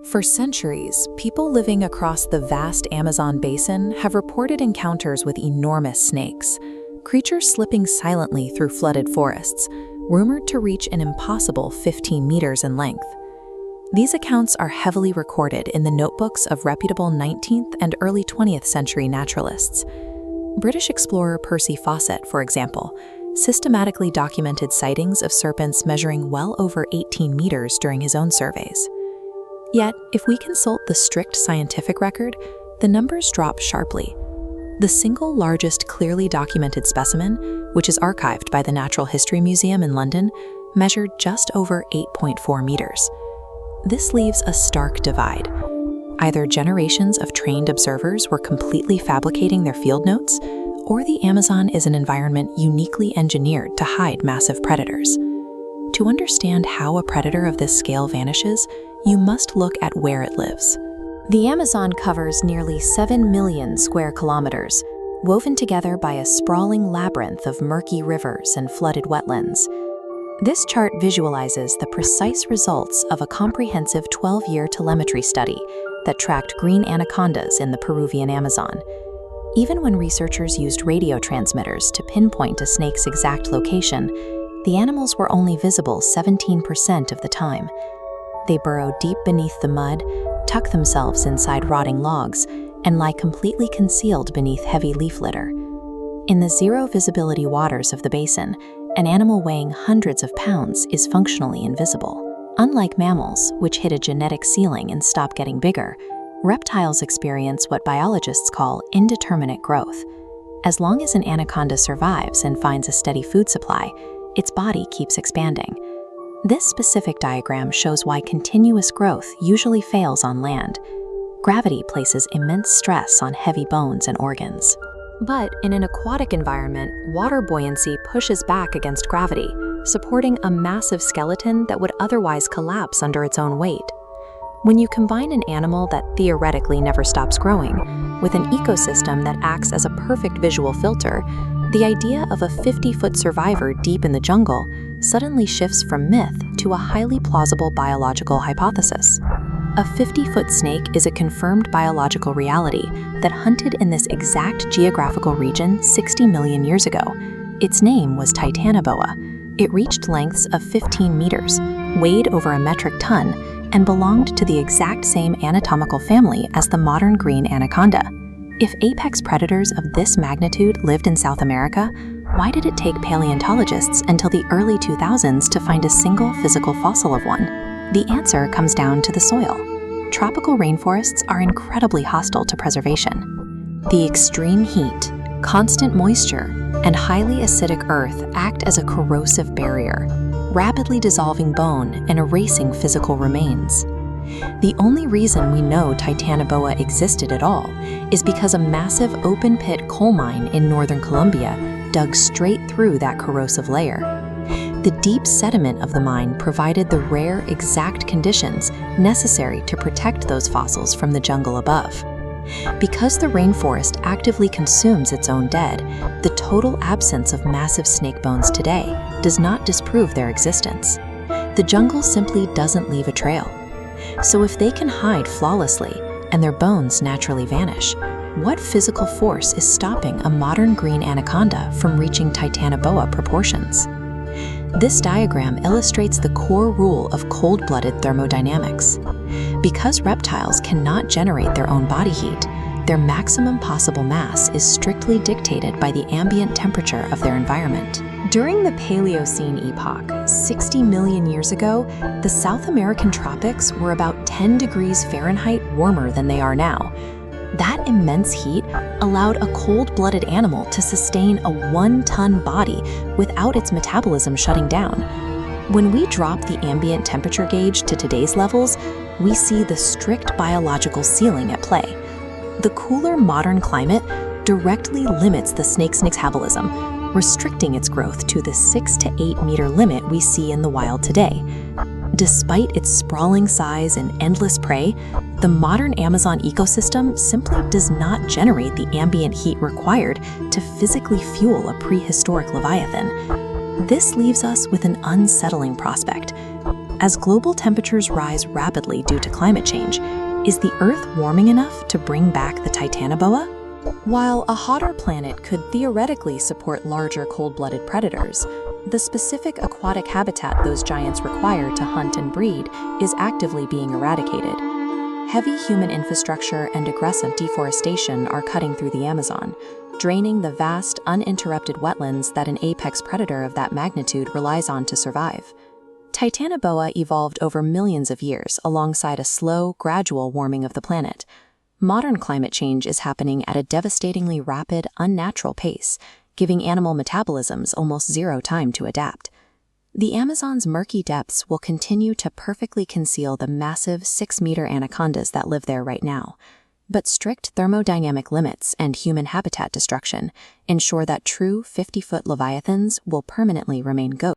For centuries, people living across the vast Amazon basin have reported encounters with enormous snakes, creatures slipping silently through flooded forests, rumored to reach an impossible 15 meters in length. These accounts are heavily recorded in the notebooks of reputable 19th and early 20th century naturalists. British explorer Percy Fawcett, for example, systematically documented sightings of serpents measuring well over 18 meters during his own surveys. Yet, if we consult the strict scientific record, the numbers drop sharply. The single largest clearly documented specimen, which is archived by the Natural History Museum in London, measured just over 8.4 meters. This leaves a stark divide. Either generations of trained observers were completely fabricating their field notes, or the Amazon is an environment uniquely engineered to hide massive predators. To understand how a predator of this scale vanishes, you must look at where it lives. The Amazon covers nearly 7 million square kilometers, woven together by a sprawling labyrinth of murky rivers and flooded wetlands. This chart visualizes the precise results of a comprehensive 12-year telemetry study that tracked green anacondas in the Peruvian Amazon. Even when researchers used radio transmitters to pinpoint a snake's exact location, the animals were only visible 17% of the time. They burrow deep beneath the mud, tuck themselves inside rotting logs, and lie completely concealed beneath heavy leaf litter. In the zero-visibility waters of the basin, an animal weighing hundreds of pounds is functionally invisible. Unlike mammals, which hit a genetic ceiling and stop getting bigger, reptiles experience what biologists call indeterminate growth. As long as an anaconda survives and finds a steady food supply, its body keeps expanding. This specific diagram shows why continuous growth usually fails on land. Gravity places immense stress on heavy bones and organs. But in an aquatic environment, water buoyancy pushes back against gravity, supporting a massive skeleton that would otherwise collapse under its own weight. When you combine an animal that theoretically never stops growing with an ecosystem that acts as a perfect visual filter, the idea of a 50-foot survivor deep in the jungle suddenly shifts from myth to a highly plausible biological hypothesis. A 50-foot snake is a confirmed biological reality that hunted in this exact geographical region 60 million years ago. Its name was Titanoboa. It reached lengths of 15 meters, weighed over a metric ton, and belonged to the exact same anatomical family as the modern green anaconda. If apex predators of this magnitude lived in South America, why did it take paleontologists until the early 2000s to find a single physical fossil of one? The answer comes down to the soil. Tropical rainforests are incredibly hostile to preservation. The extreme heat, constant moisture, and highly acidic earth act as a corrosive barrier, rapidly dissolving bone and erasing physical remains. The only reason we know Titanoboa existed at all is because a massive open-pit coal mine in northern Colombia dug straight through that corrosive layer. The deep sediment of the mine provided the rare, exact conditions necessary to protect those fossils from the jungle above. Because the rainforest actively consumes its own dead, the total absence of massive snake bones today does not disprove their existence. The jungle simply doesn't leave a trail. So if they can hide flawlessly and their bones naturally vanish, what physical force is stopping a modern green anaconda from reaching Titanoboa proportions? This diagram illustrates the core rule of cold-blooded thermodynamics. Because reptiles cannot generate their own body heat, their maximum possible mass is strictly dictated by the ambient temperature of their environment. During the Paleocene epoch, 60 million years ago, the South American tropics were about 10 degrees Fahrenheit warmer than they are now. That immense heat allowed a cold-blooded animal to sustain a 1-ton body without its metabolism shutting down. When we drop the ambient temperature gauge to today's levels, we see the strict biological ceiling at play. The cooler modern climate directly limits the snake's metabolism, restricting its growth to the 6 to 8 meter limit we see in the wild today. Despite its sprawling size and endless prey, the modern Amazon ecosystem simply does not generate the ambient heat required to physically fuel a prehistoric leviathan. This leaves us with an unsettling prospect. As global temperatures rise rapidly due to climate change, is the Earth warming enough to bring back the Titanoboa? While a hotter planet could theoretically support larger cold-blooded predators, the specific aquatic habitat those giants require to hunt and breed is actively being eradicated. Heavy human infrastructure and aggressive deforestation are cutting through the Amazon, draining the vast, uninterrupted wetlands that an apex predator of that magnitude relies on to survive. Titanoboa evolved over millions of years alongside a slow, gradual warming of the planet. Modern climate change is happening at a devastatingly rapid, unnatural pace, giving animal metabolisms almost zero time to adapt. The Amazon's murky depths will continue to perfectly conceal the massive 6-meter anacondas that live there right now. But strict thermodynamic limits and human habitat destruction ensure that true 50-foot leviathans will permanently remain ghosts.